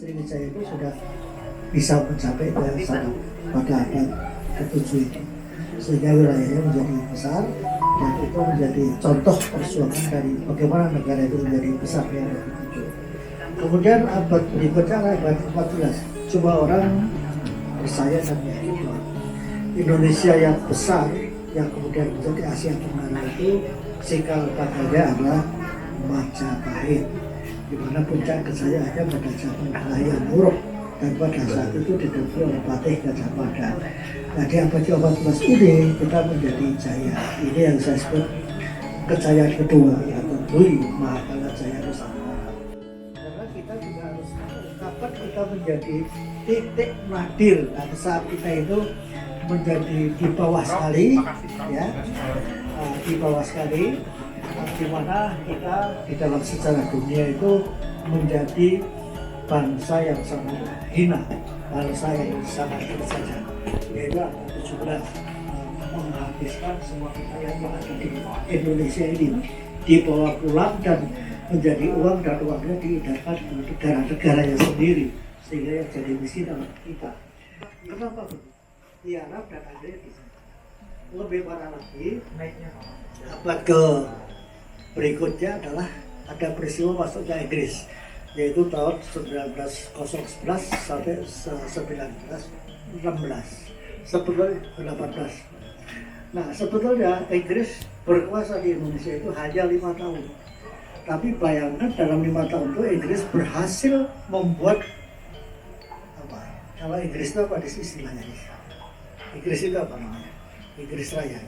Sriwijaya itu sudah bisa mencapai ke sana pada abad ke-7 itu, sehingga wilayahnya menjadi besar dan itu menjadi contoh perjuangan dari bagaimana negara itu menjadi besar yang ke-7. Kemudian abad berikutnya abad 14, coba orang percaya dan yakin bahwa Indonesia yang besar yang kemudian menjadi Asia Tenggara itu cikal bakalnya adalah Majapahit, di mana puncak kejayaannya pada zaman Hayam Wuruk, dan pada saat itu didukung oleh Patih Gajah Mada. Nah, di abad ke-14 ini kita menjadi jaya. Ini yang saya sebut kejayaan kedua atau Dwi Mahakala Jaya Nusantara. Karena kita juga harus tahu kapan kita menjadi titik nadir. Nah, saat kita itu menjadi di bawah sekali, ya, di bawah sekali, di mana kita di dalam sejarah dunia itu menjadi bangsa yang sangat hina, bangsa yang sangat terjajah, yaitu abad 17 menghabiskan semua kekayaan yang ada di Indonesia ini, dibawa pulang dan menjadi uang, dan uangnya diedarkan di negara-negaranya sendiri, sehingga yang jadi miskin adalah kita. Kenapa? Di Arab dan Amerika. Lebih parah lagi, abad ke berikutnya adalah ada peristiwa masuknya Inggris, yaitu tahun 1911 sampai 1916, sebetulnya 18. Nah, sebetulnya Inggris berkuasa di Indonesia itu hanya 5 tahun. Tapi bayangkan dalam 5 tahun itu Inggris berhasil membuat apa? Kalau Inggris itu apa istilahnya? Inggris itu apa namanya? Inggris Raya.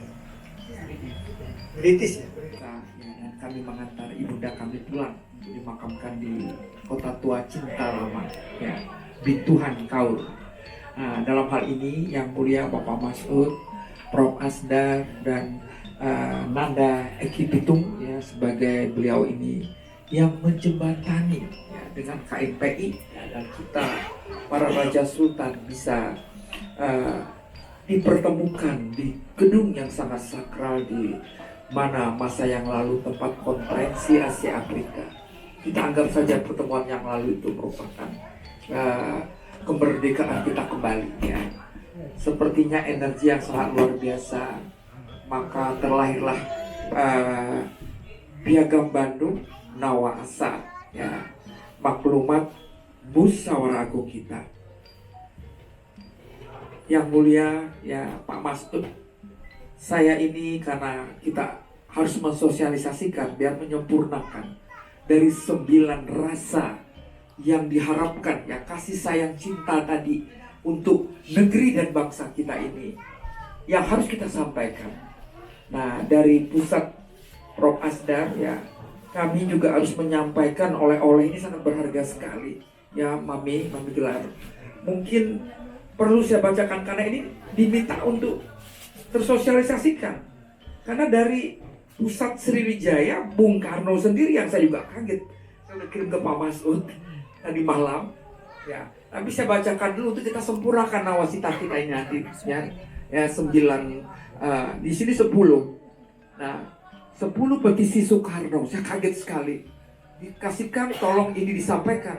British ya. Dan kami mengantar ibunda kami pulang untuk dimakamkan di kota tua cinta lama, ya, Bituhan Kaur. Nah, dalam hal ini yang mulia Bapak Masud, Prof. Asdar dan Nanda Eki Bitung, ya, sebagai beliau ini yang menjembatani, ya, dengan KMPI, ya, dan kita para Raja Sultan bisa dipertemukan di gedung yang sangat sakral di mana masa yang lalu tempat konferensi Asia Afrika. Kita anggap saja pertemuan yang lalu itu merupakan kemerdekaan kita kembali, ya. Sepertinya energi yang sangat luar biasa, maka terlahirlah Piagam Bandung Nawa Asa, ya, maklumat musyawarah agung kita. Yang mulia, ya, Pak Masud, saya ini karena kita harus mensosialisasikan biar menyempurnakan dari 9 rasa yang diharapkan, ya, kasih sayang cinta tadi untuk negeri dan bangsa kita ini yang harus kita sampaikan. Nah, dari pusat Prof. Asdar, ya, kami juga harus menyampaikan oleh-oleh ini sangat berharga sekali, ya, Mami Gelar. Mungkin perlu saya bacakan karena ini diminta untuk tersosialisasikan. Karena dari pusat Sriwijaya, Bung Karno sendiri yang saya juga kaget. Saya udah kirim ke Pak Masud tadi malam, ya. Tapi saya bacakan dulu untuk kita sempurnakan nawacita kita ini nanti, ya. Ya, 9 di sini 10. Nah, 10 petisi Soekarno. Saya kaget sekali. Dikasihkan, tolong ini disampaikan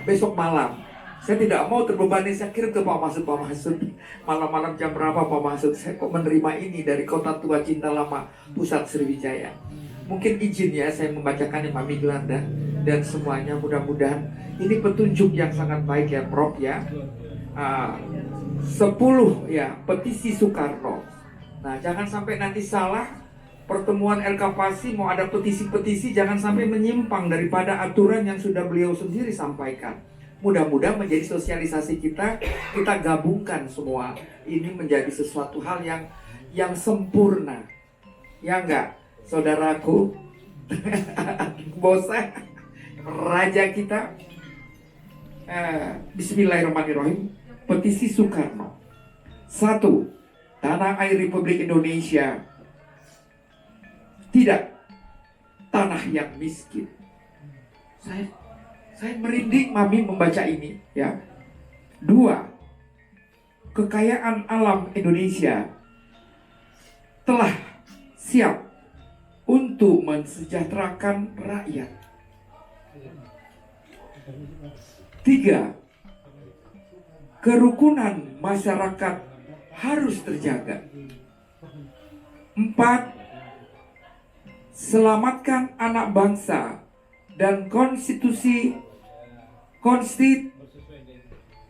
besok malam. Saya tidak mau terbebani, saya kirim ke Pak Masud. Malam-malam jam berapa Pak Masud? Saya kok menerima ini dari kota tua cinta lama pusat Sriwijaya. Mungkin izin, ya, saya membacakan Mami Gelanda dan semuanya. Mudah-mudahan ini petunjuk yang sangat baik, ya, Prof, ya. 10, ya, petisi Soekarno. Nah, jangan sampai nanti salah. Pertemuan LKPASI mau ada petisi-petisi, jangan sampai menyimpang daripada aturan yang sudah beliau sendiri sampaikan. Mudah-mudahan menjadi sosialisasi kita gabungkan semua ini menjadi sesuatu hal yang sempurna, ya enggak, saudaraku? Bosan raja kita. Bismillahirrahmanirrahim. Petisi Soekarno. 1. Tanah air Republik Indonesia tidak tanah yang miskin. Saya merinding, Mami, membaca ini, ya. 2. Kekayaan alam Indonesia telah siap untuk mensejahterakan rakyat. 3. Kerukunan masyarakat harus terjaga. 4. Selamatkan anak bangsa dan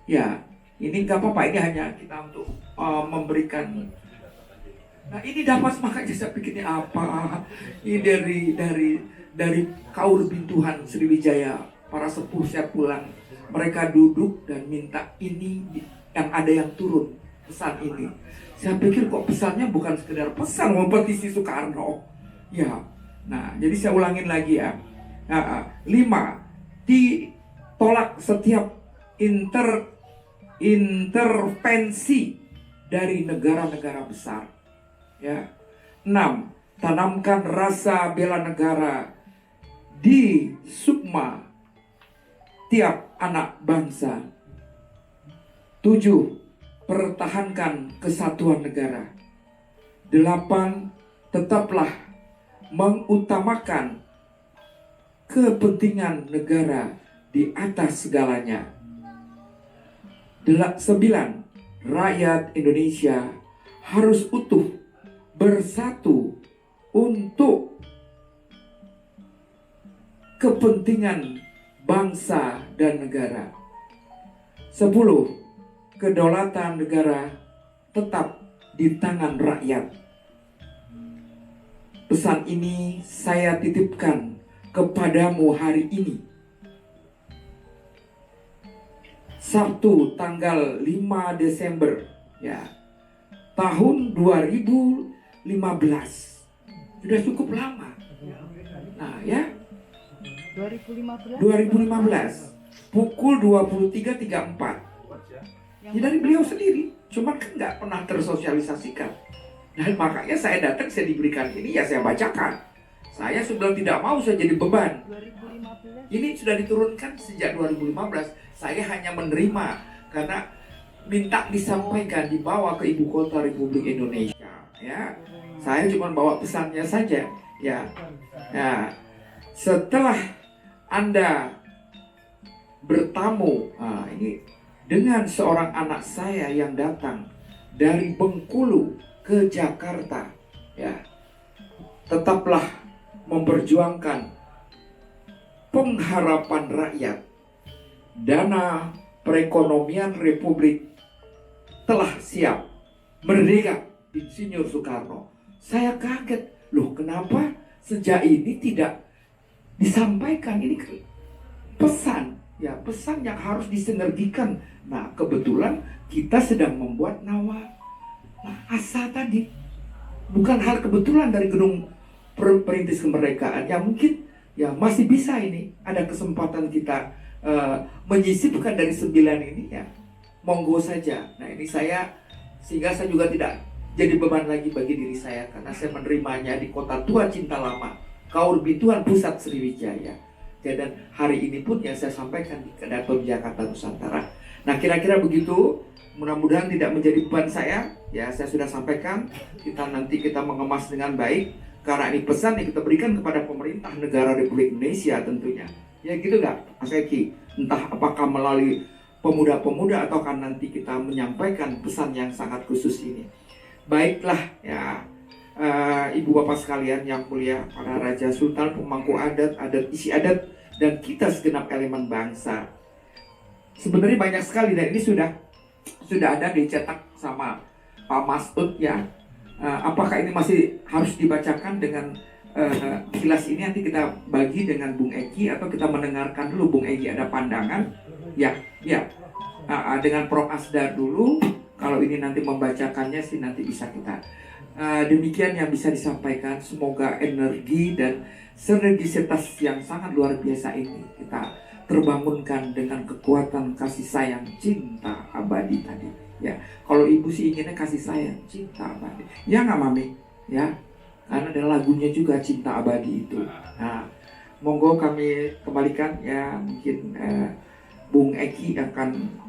ya, ini nggak apa-apa, ini hanya kita untuk memberikan. Nah, ini dapat, makanya saya pikirnya apa? Ini dari Kaur Bintuhan Sriwijaya, para sepuh saya pulang, mereka duduk dan minta ini yang ada yang turun pesan ini. Saya pikir kok pesannya bukan sekedar pesan kompetisi Soekarno. Ya, nah jadi saya ulangin lagi ya. 5. Ditolak setiap intervensi dari negara-negara besar. Ya. 6. Tanamkan rasa bela negara di sukma tiap anak bangsa. 7. Pertahankan kesatuan negara. 8. Tetaplah mengutamakan kepentingan negara di atas segalanya. 9. Rakyat Indonesia harus utuh bersatu untuk kepentingan bangsa dan negara. 10. Kedaulatan negara tetap di tangan rakyat. Pesan ini saya titipkan kepadamu hari ini, Sabtu tanggal 5 Desember ya, tahun 2015. Sudah cukup lama. Nah ya, 2015 pukul 23.34. Ya dari beliau sendiri, cuman kan nggak pernah tersosialisasikan. Dan makanya saya datang, saya diberikan ini, ya saya bacakan. Saya sebelum tidak mau saya jadi beban. 2015. Ini sudah diturunkan sejak 2015. Saya hanya menerima karena minta disampaikan, dibawa ke ibu kota Republik Indonesia. Ya, saya cuma bawa pesannya saja. Ya, nah, setelah Anda bertamu, ini dengan seorang anak saya yang datang dari Bengkulu ke Jakarta, ya, tetaplah memperjuangkan pengharapan rakyat. Dana perekonomian Republik telah siap. Merdeka Insinyur Soekarno. Saya kaget, loh kenapa sejak ini tidak disampaikan ini pesan, ya pesan yang harus disinergikan. Nah kebetulan kita sedang membuat Nawar. Nah asa tadi bukan hal kebetulan dari Gedung Perintis Kemerdekaan, ya mungkin ya masih bisa ini ada kesempatan kita menyisipkan dari 9 ini, ya monggo saja. Nah ini saya, sehingga saya juga tidak jadi beban lagi bagi diri saya, karena saya menerimanya di Kota Tua Cinta Lama, Kaur Bintuhan Pusat Sriwijaya. Dan hari ini pun yang saya sampaikan di Kedaton Jakarta Nusantara. Nah kira-kira begitu, mudah-mudahan tidak menjadi beban saya. Ya saya sudah sampaikan, nanti kita mengemas dengan baik, karena ini pesan yang kita berikan kepada pemerintah negara Republik Indonesia tentunya. Ya gitu nggak Mas Eki? Entah apakah melalui pemuda-pemuda ataukah nanti kita menyampaikan pesan yang sangat khusus ini. Baiklah ya, ibu bapak sekalian yang mulia, para raja sultan, pemangku adat, adat istiadat, dan kita segenap elemen bangsa. Sebenarnya banyak sekali, dan ini sudah ada dicetak sama Pak Masud ya. Apakah ini masih harus dibacakan dengan kilas ini? Nanti kita bagi dengan Bung Eki, atau kita mendengarkan dulu Bung Eki ada pandangan ya dengan Prof Asdar dulu. Kalau ini nanti membacakannya sih nanti bisa kita demikian yang bisa disampaikan. Semoga energi dan sinergisitas yang sangat luar biasa ini kita terbangunkan dengan kekuatan kasih sayang cinta abadi tadi ya. Kalau ibu sih inginnya kasih sayang cinta abadi ya, nggak Mami ya, karena ada lagunya juga cinta abadi itu. Nah monggo kami kembalikan ya, mungkin Bung Eki akan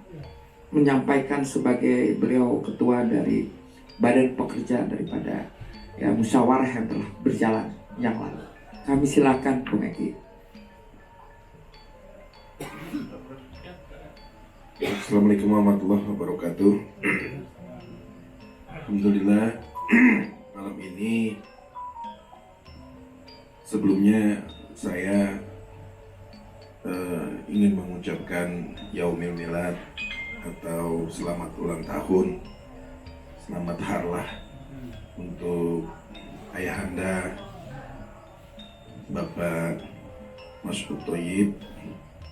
menyampaikan sebagai beliau ketua dari badan pekerja daripada ya musyawarah yang telah berjalan yang lalu. Kami silakan Bung Eki. Assalamualaikum warahmatullahi wabarakatuh. Alhamdulillah, malam ini sebelumnya saya ingin mengucapkan Yaumil Milad atau selamat ulang tahun, selamat harlah untuk ayahanda Bapak Mas'ud Thoyib,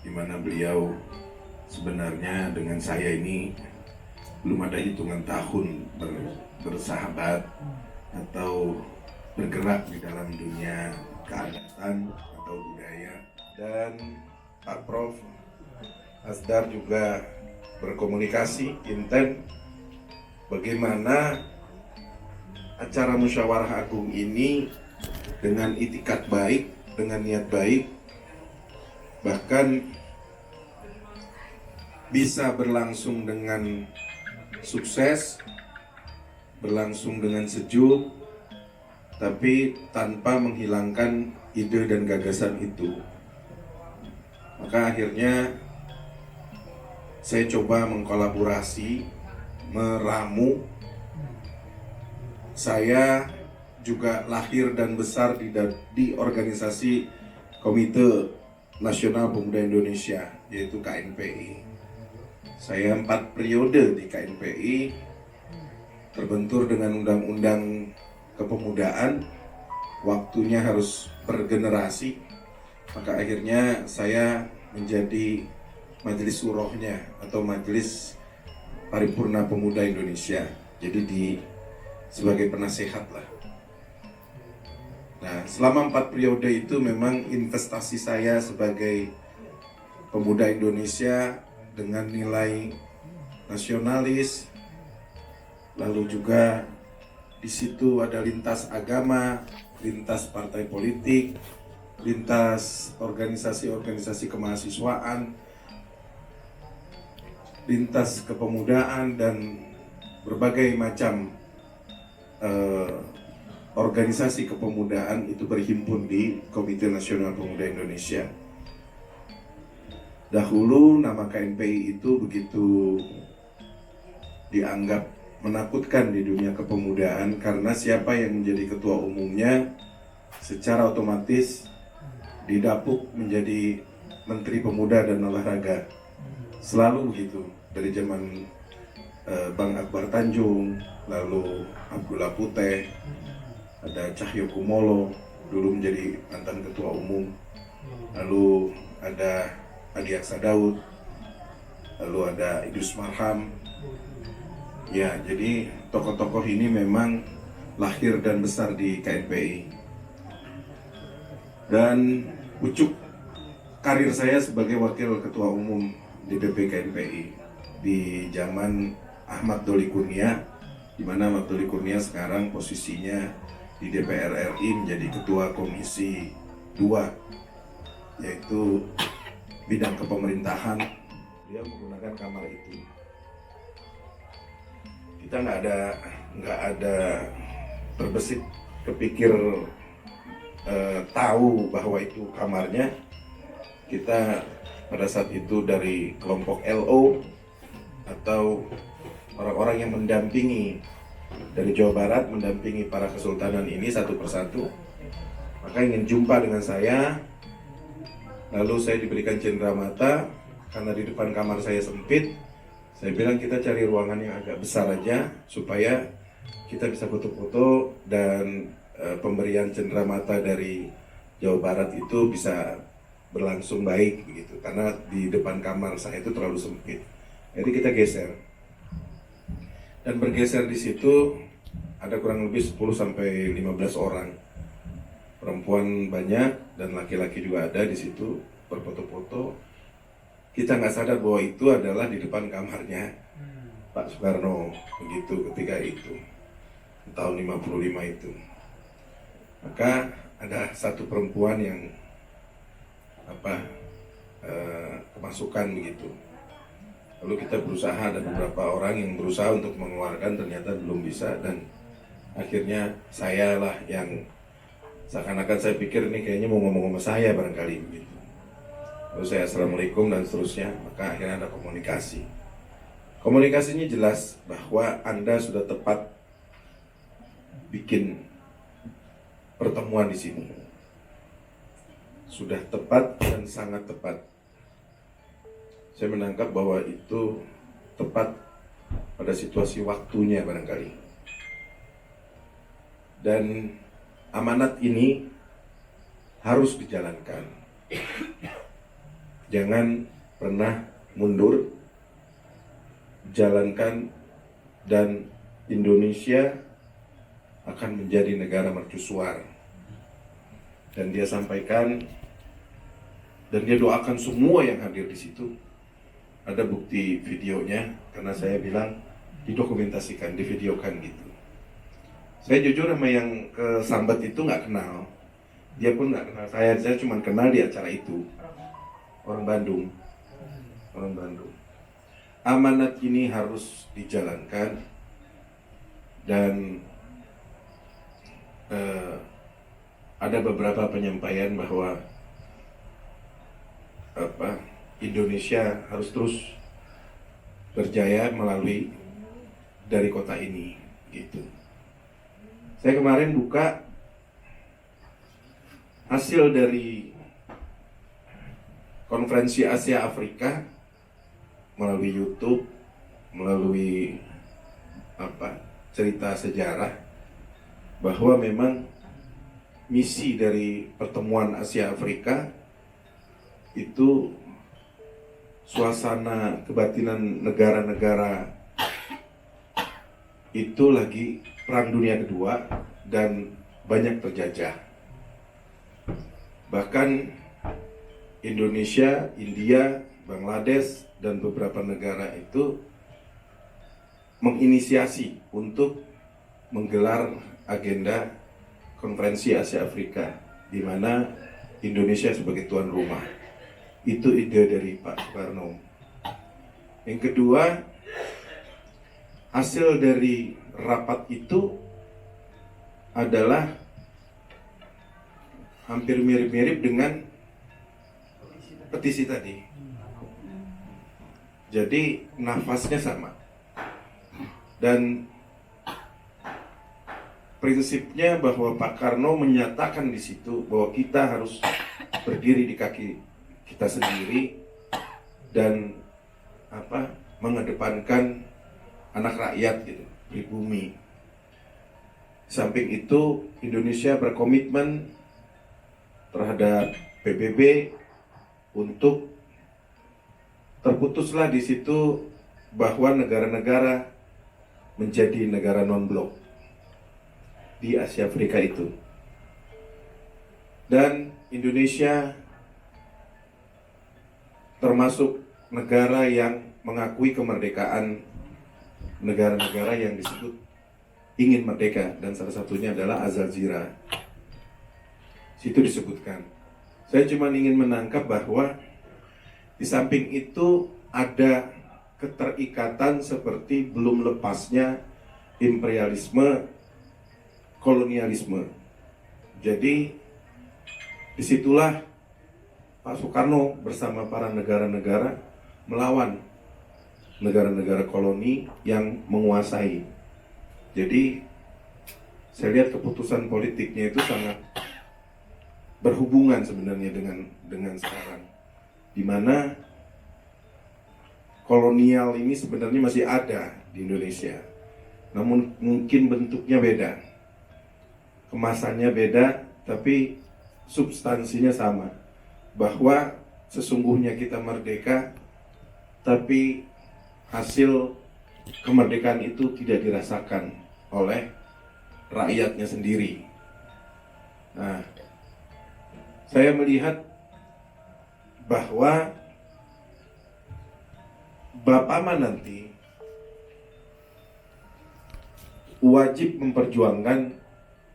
di mana beliau sebenarnya dengan saya ini belum ada hitungan tahun bersahabat atau bergerak di dalam dunia keadatan atau budaya. Dan Pak Prof Asdar juga berkomunikasi intent bagaimana acara musyawarah agung ini dengan itikat baik, dengan niat baik, bahkan bisa berlangsung dengan sukses, berlangsung dengan sejuk, tapi tanpa menghilangkan ide dan gagasan itu. Maka akhirnya saya coba mengkolaborasi, meramu. Saya juga lahir dan besar di organisasi Komite Nasional Pemuda Indonesia, yaitu KNPI. Saya 4 periode di KNPI, terbentur dengan undang-undang kepemudaan, waktunya harus bergenerasi, maka akhirnya saya menjadi majelis surohnya atau majelis paripurna pemuda Indonesia, jadi sebagai penasehat lah. Nah, selama 4 periode itu memang investasi saya sebagai pemuda Indonesia dengan nilai nasionalis, lalu juga di situ ada lintas agama, lintas partai politik, lintas organisasi-organisasi kemahasiswaan, lintas kepemudaan, dan berbagai macam organisasi kepemudaan itu berhimpun di Komite Nasional Pemuda Indonesia. Dahulu nama KNPI itu begitu dianggap menakutkan di dunia kepemudaan karena siapa yang menjadi ketua umumnya secara otomatis didapuk menjadi Menteri Pemuda dan Olahraga. Selalu begitu dari zaman Bang Akbar Tanjung, lalu Abdullah Puteh, ada Cahyo Kumolo dulu menjadi mantan ketua umum, lalu ada Adi Aksa Daud, lalu ada Idrus Marham. Ya, jadi tokoh-tokoh ini memang lahir dan besar di KNPI. Dan pucuk karir saya sebagai wakil ketua umum DPP KNPI di zaman Ahmad Doli Kurnia, di mana Ahmad Doli Kurnia sekarang posisinya di DPR RI menjadi ketua Komisi 2, yaitu bidang kepemerintahan. Dia menggunakan kamar itu. Kita nggak ada terbesit kepikir tahu bahwa itu kamarnya. Kita pada saat itu dari kelompok LO atau orang-orang yang mendampingi dari Jawa Barat, mendampingi para kesultanan ini satu persatu, maka ingin jumpa dengan saya. Lalu saya diberikan cenderamata karena di depan kamar saya sempit. Saya bilang kita cari ruangan yang agak besar aja supaya kita bisa foto-foto dan pemberian cenderamata dari Jawa Barat itu bisa berlangsung baik begitu. Karena di depan kamar saya itu terlalu sempit. Jadi kita geser. Dan bergeser di situ ada kurang lebih 10 sampai 15 orang. Perempuan banyak dan laki-laki juga ada di situ berfoto-foto. Kita nggak sadar bahwa itu adalah di depan kamarnya Pak Soekarno begitu ketika itu tahun 55 itu. Maka ada satu perempuan yang kemasukan begitu. Lalu kita berusaha, ada beberapa orang yang berusaha untuk mengeluarkan, ternyata belum bisa, dan akhirnya saya lah yang seakan-akan saya pikir ini kayaknya mau ngomong sama saya barangkali begitu. Lalu saya assalamualaikum dan seterusnya, maka akhirnya ada komunikasi. Komunikasinya jelas bahwa Anda sudah tepat bikin pertemuan di sini. Sudah tepat dan sangat tepat. Saya menangkap bahwa itu tepat pada situasi waktunya barangkali. Dan amanat ini harus dijalankan. Jangan pernah mundur. Jalankan, dan Indonesia akan menjadi negara mercusuar. Dan dia sampaikan, dan dia doakan semua yang hadir di situ. Ada bukti videonya, karena saya bilang didokumentasikan, divideokan gitu. Saya jujur sama yang ke Sambat itu nggak kenal. Dia pun nggak kenal saya cuma kenal di acara itu. Orang Bandung. Amanat ini harus dijalankan, dan ada beberapa penyampaian bahwa Indonesia harus terus berjaya melalui dari kota ini gitu. Saya kemarin buka hasil dari konferensi Asia Afrika melalui YouTube, melalui cerita sejarah, bahwa memang misi dari pertemuan Asia Afrika itu suasana kebatinan negara-negara itu lagi Perang Dunia Kedua dan banyak terjajah. Bahkan Indonesia, India, Bangladesh, dan beberapa negara itu menginisiasi untuk menggelar agenda konferensi Asia Afrika, di mana Indonesia sebagai tuan rumah. Itu ide dari Pak Soekarno. Yang kedua, hasil dari rapat itu adalah hampir mirip-mirip dengan petisi tadi. Jadi nafasnya sama. Dan prinsipnya bahwa Pak Karno menyatakan di situ bahwa kita harus berdiri di kaki kita sendiri dan mengedepankan anak rakyat gitu, pribumi. Samping itu Indonesia berkomitmen terhadap PBB untuk terputuslah di situ bahwa negara-negara menjadi negara non-blok di Asia Afrika itu. Dan Indonesia termasuk negara yang mengakui kemerdekaan negara-negara yang disebut ingin merdeka, dan salah satunya adalah Al-Jazeera. Situ disebutkan. Saya cuma ingin menangkap bahwa di samping itu ada keterikatan seperti belum lepasnya imperialisme, kolonialisme. Jadi disitulah Pak Soekarno bersama para negara-negara melawan negara-negara koloni yang menguasai. Jadi saya lihat keputusan politiknya itu sangat berhubungan sebenarnya dengan sekarang, di mana kolonial ini sebenarnya masih ada di Indonesia, namun mungkin bentuknya beda, kemasannya beda, tapi substansinya sama, bahwa sesungguhnya kita merdeka, tapi hasil kemerdekaan itu tidak dirasakan oleh rakyatnya sendiri. Nah, saya melihat bahwa Bapama nanti wajib memperjuangkan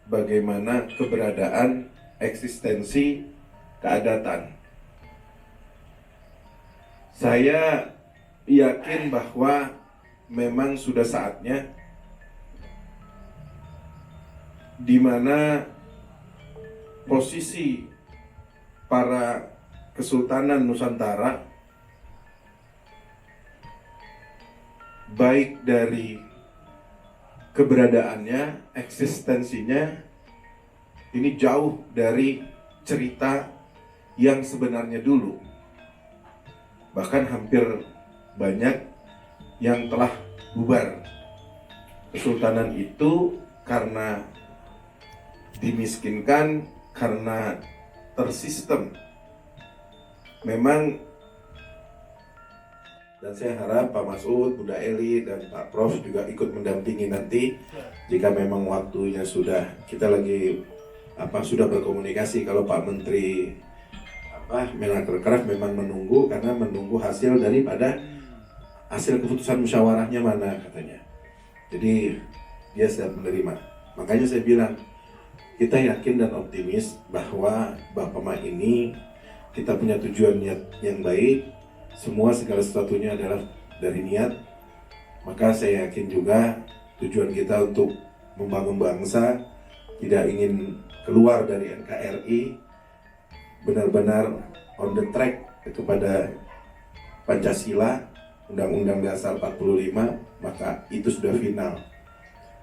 bagaimana keberadaan eksistensi keadatan. Saya yakin bahwa memang sudah saatnya di mana posisi para Kesultanan Nusantara baik dari keberadaannya, eksistensinya, ini jauh dari cerita yang sebenarnya dulu. Bahkan hampir banyak yang telah bubar. Kesultanan itu karena dimiskinkan, karena tersistem. Memang, dan saya harap Pak Masud, Bunda Eli, dan Pak Prof juga ikut mendampingi nanti jika memang waktunya sudah, kita lagi sudah berkomunikasi. Kalau Pak Menteri Menakercraft memang menunggu, karena menunggu hasil daripada hasil keputusan musyawarahnya mana katanya. Jadi dia siap menerima. Makanya saya bilang, kita yakin dan optimis bahwa Bapak Ma ini kita punya tujuan niat yang baik. Semua segala sesuatunya adalah dari niat. Maka saya yakin juga tujuan kita untuk membangun bangsa, tidak ingin keluar dari NKRI, benar-benar on the track kepada Pancasila, Undang-Undang Dasar 45, maka itu sudah final.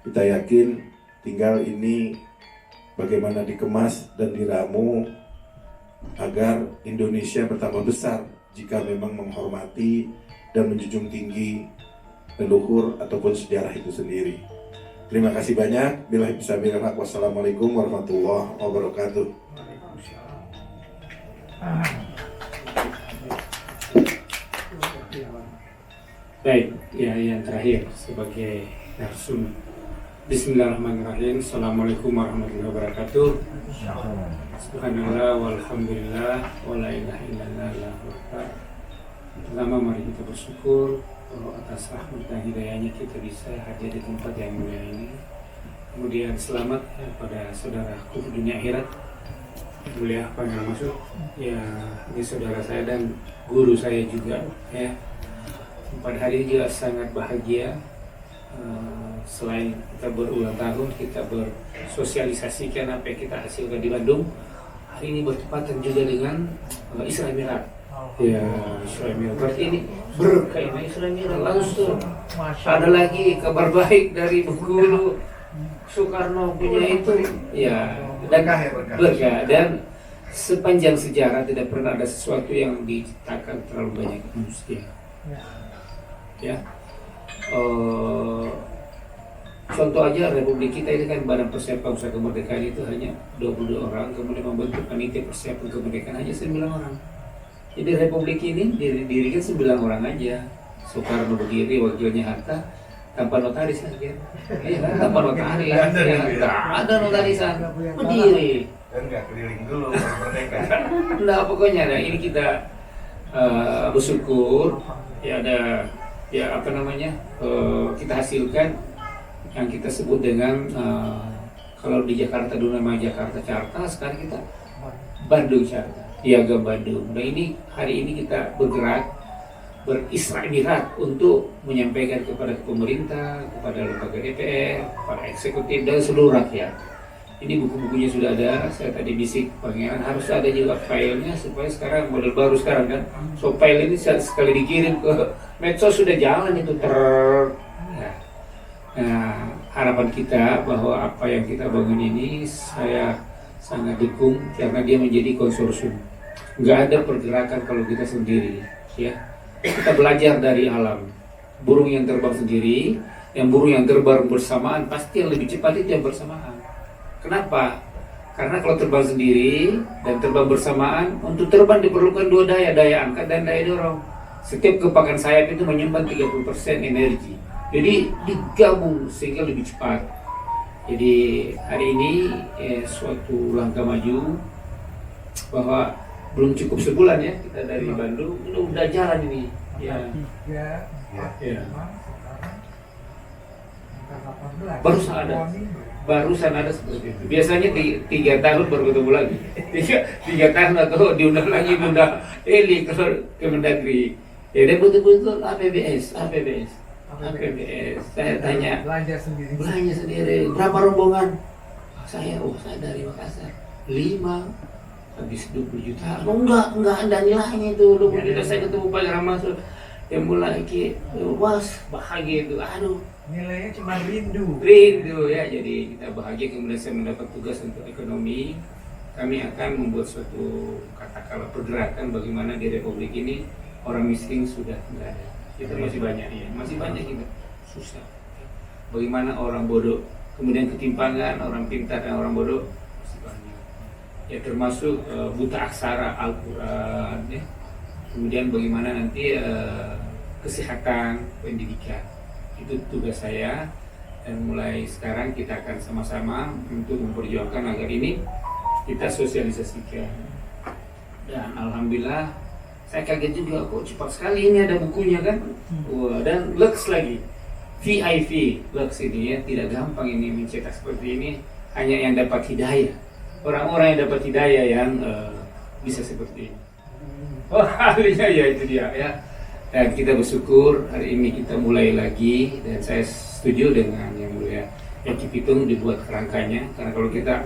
Kita yakin tinggal ini bagaimana dikemas dan diramu agar Indonesia bertambah besar jika memang menghormati dan menjunjung tinggi leluhur ataupun sejarah itu sendiri. Terima kasih banyak. Billahi taufiq. Wassalamualaikum warahmatullahi wabarakatuh. Baik, ya yang terakhir sebagai narsum. Bismillahirrahmanirrahim. Assalamualaikum warahmatullahi wabarakatuh. Subhanallah walhamdulillah wala ilaha illallah allahu akbar. Pertama, mari kita bersyukur atas rahmat dan hidayahnya kita bisa hadir di tempat yang mulia ini. Kemudian selamat pada saudaraku di dunia akhirat, mulia Pangeran Masud. Ya, ini saudara saya dan guru saya juga. Ya, pada hari ini juga sangat bahagia. Selain kita berulang tahun, kita bersosialisasikan apa yang kita hasilkan di Bandung. Hari ini bertepatan juga dengan Isra Mi'raj. Ya, Isra Mi'raj. Berarti ini berkah Isra Mi'raj langsung. Ada lagi kabar baik dari guru Soekarno punya itu. Ya, dan berkah. Dan sepanjang sejarah tidak pernah ada sesuatu yang diciptakan terlalu banyak manusia. Ya. Contoh aja Republik kita ini kan Badan Persiapan Usaha Kemerdekaan itu hanya 22 orang, kemudian membentuk panitia persiapan kemerdekaan hanya 9 orang. Jadi Republik ini didirikan 9 orang aja. Soekarno berdiri, wakilnya Hatta, tanpa notaris aja. Iya kan, tanpa notaris. Ada notarisan, berdiri. Dan nggak keliling dulu merdeka. Nah pokoknya ini kita bersyukur ya ada kita hasilkan yang kita sebut dengan kalau di Jakarta dulu namanya Jakarta Carta, sekarang kita Bandung Carta, Piagam Bandung. Nah ini hari ini kita bergerak berisra mi'raj untuk menyampaikan kepada pemerintah, kepada lembaga DPR, kepada eksekutif dan seluruh rakyat. Ini buku-bukunya sudah ada. Saya tadi bisik Pangeran harus ada juga filenya supaya sekarang model baru sekarang kan. So file ini sekali dikirim ke medsos sudah jalan itu Nah, harapan kita bahwa apa yang kita bangun ini saya sangat dukung karena dia menjadi konsorsium. Nggak ada pergerakan kalau kita sendiri, ya. Kita belajar dari alam. Burung yang terbang sendiri, burung yang terbang bersamaan pasti yang lebih cepat itu yang bersamaan. Kenapa? Karena kalau terbang sendiri dan terbang bersamaan, untuk terbang diperlukan dua daya angkat dan daya dorong. Setiap kepakan sayap itu menyimpan 30% energi. Jadi digabung sehingga lebih cepat. Jadi hari ini suatu langkah maju bahwa belum cukup sebulan ya kita dari Bandung udah jalan ini. Ya. Barusan ada seperti itu. Biasanya 3 tahun baru ketemu lagi. 3 tahun atau diundang lagi Eli ke Kemendagri. Ya dan betul-betul APBS. Saya tanya belanja sendiri. Berapa rombongan? Saya dari Makassar 5 habis 20 juta. Enggak ada nilainya itu. 20 juta saya ketemu Pak Masud. yang mulai wah bahagia itu, aduh Nilainya cuma rindu. ya. Jadi kita bahagia, kemudian saya mendapat tugas untuk ekonomi. Kami akan membuat suatu katakanlah pergerakan bagaimana di Republik ini orang miskin sudah tidak ada. Kita masih banyak ya, masih banyak kita susah. Bagaimana orang bodoh, kemudian ketimpangan orang pintar dan orang bodoh masih banyak. Ya termasuk buta aksara Al-Quran ya. Kemudian bagaimana nanti kesehatan, pendidikan. Itu tugas saya, dan mulai sekarang kita akan sama-sama untuk memperjuangkan agar ini kita sosialisasikan. Dan alhamdulillah saya kaget juga kok cepat sekali ini ada bukunya kan. Wah, dan Lux lagi VIP Lux ini ya, tidak gampang ini mencetak seperti ini, hanya yang dapat hidayah, orang-orang yang dapat hidayah yang bisa seperti ini. Oh ahlinya ya itu dia ya. Dan kita bersyukur hari ini kita mulai lagi, dan saya setuju dengan yang mulia Eki Pitung dibuat kerangkanya, karena kalau kita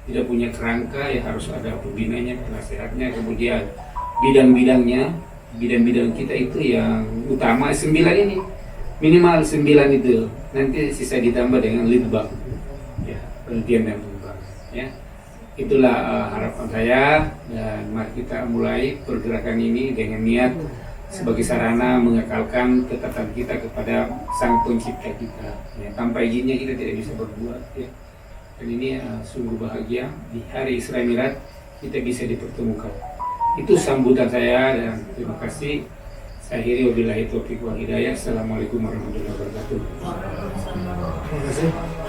tidak punya kerangka ya harus ada pembinanya, penasehatnya, kemudian bidang-bidang kita itu yang utama 9 ini, minimal 9 itu, nanti sisa ditambah dengan litbang ya, penelitian dan pengembangan ya. Itulah harapan saya, dan mari kita mulai pergerakan ini dengan niat sebagai sarana mengekalkan ketatan kita kepada Sang Pencipta kita ya. Tanpa izinnya kita tidak bisa berbuat ya. Dan ini sungguh bahagia di hari Isra Mi'raj kita bisa dipertemukan. Itu sambutan saya, dan terima kasih. Saya akhiri wabillahi taufiq wal hidayah. Assalamualaikum warahmatullahi wabarakatuh. Terima kasih.